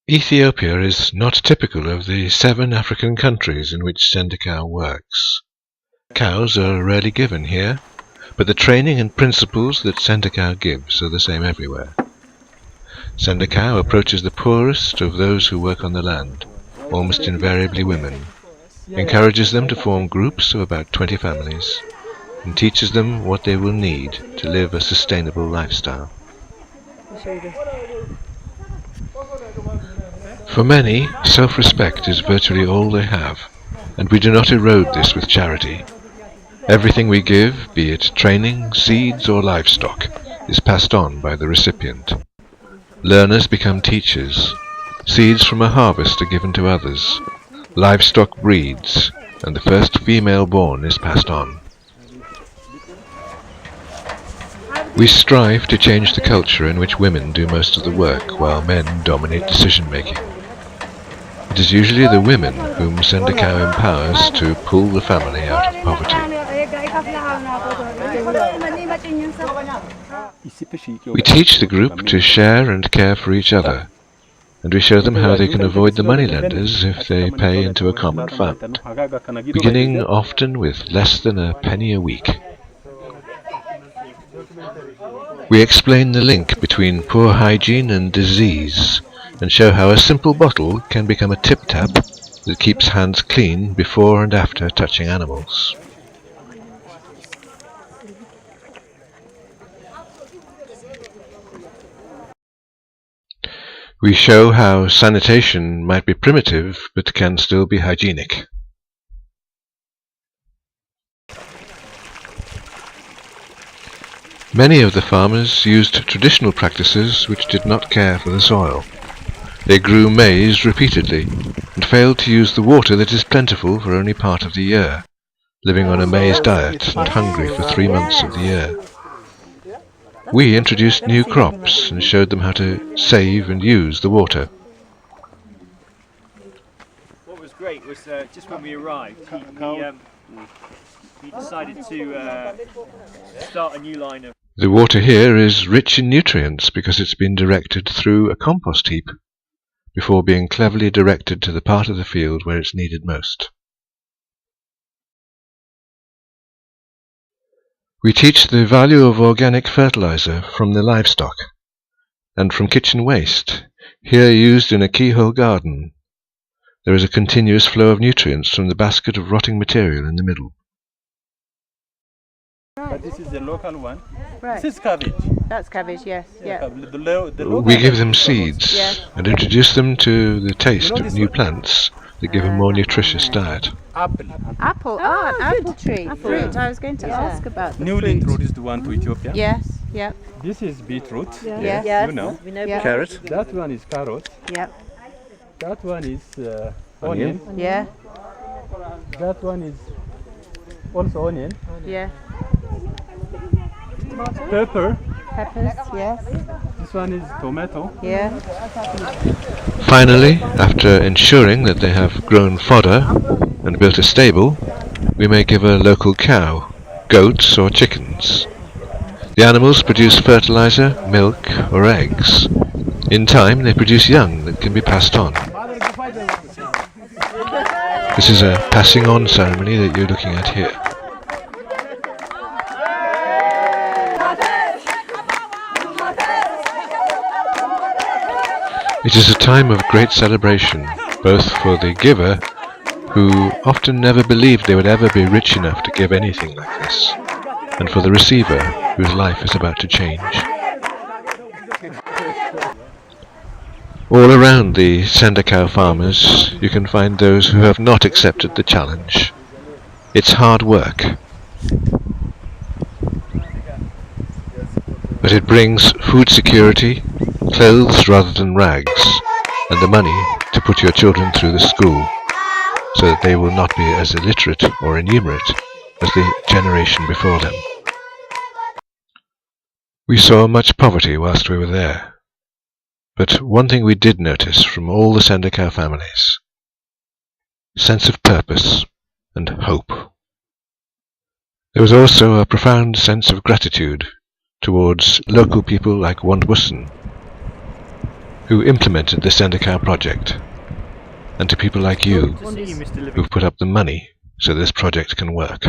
Ethiopia is not typical of the 7 African countries in which Sendikau works. Cows are rarely given here, but the training and principles that Sendikau gives are the same everywhere. Sendikau approaches the poorest of those who work on the land, almost invariably women, encourages them to form groups of about 20 families, and teaches them what they will need to live a sustainable lifestyle. For many, self-respect is virtually all they have, and we do not erode this with charity. Everything we give, be it training, seeds or livestock, is passed on by the recipient. Learners become teachers, seeds from a harvest are given to others, livestock breeds, and the first female born is passed on. We strive to change the culture in which women do most of the work while men dominate decision-making. It is usually the women whom Sendikau empowers to pull the family out of poverty. We teach the group to share and care for each other, and we show them how they can avoid the moneylenders if they pay into a common fund, beginning often with less than a penny a week. We explain the link between poor hygiene and disease, and show how a simple bottle can become a tip-tap that keeps hands clean before and after touching animals. We show how sanitation might be primitive but can still be hygienic. Many of the farmers used traditional practices which did not care for the soil. They grew maize repeatedly, and failed to use the water that is plentiful for only part of the year, living on a maize diet and hungry for 3 months of the year. We introduced new crops and showed them how to save and use the water. What was great was just when we arrived, he decided to start a new line of... The water here is rich in nutrients because it's been directed through a compost heap, before being cleverly directed to the part of the field where it's needed most. We teach the value of organic fertilizer from the livestock, and from kitchen waste, here used in a keyhole garden. There is a continuous flow of nutrients from the basket of rotting material in the middle. But this is the local one. Right. This is cabbage. That's cabbage, yes. Yeah. We give them seeds and introduce them to the taste of new plants that give a more nutritious diet. Apple. Apple. Oh, an apple tree. Fruit. I was going to ask about the Newly fruit. introduced one to Ethiopia. Yes. Yep. This is beetroot. Yes. You know. Yep. Carrot. That one is carrot. Yep. That one is onion. Yeah. That one is also onion. Yeah. Pepper. Peppers. Yes. This one is tomato. Yeah. Finally, after ensuring that they have grown fodder and built a stable, we may give a local cow, goats or chickens. The animals produce fertilizer, milk or eggs. In time they produce young that can be passed on. This is a passing on ceremony that you're looking at here. It is a time of great celebration, both for the giver, who often never believed they would ever be rich enough to give anything like this, and for the receiver, whose life is about to change. All around the Sendikau farmers, you can find those who have not accepted the challenge. It's hard work, but it brings food security, clothes rather than rags, and the money to put your children through the school, so that they will not be as illiterate or innumerate as the generation before them. We saw much poverty whilst we were there, but one thing we did notice from all the Sendikau families: sense of purpose and hope. There was also a profound sense of gratitude towards local people like Wandwussen, who implemented the Send a Cow project, and to people like you To see you, Mr. Living. who've put up the money so this project can work.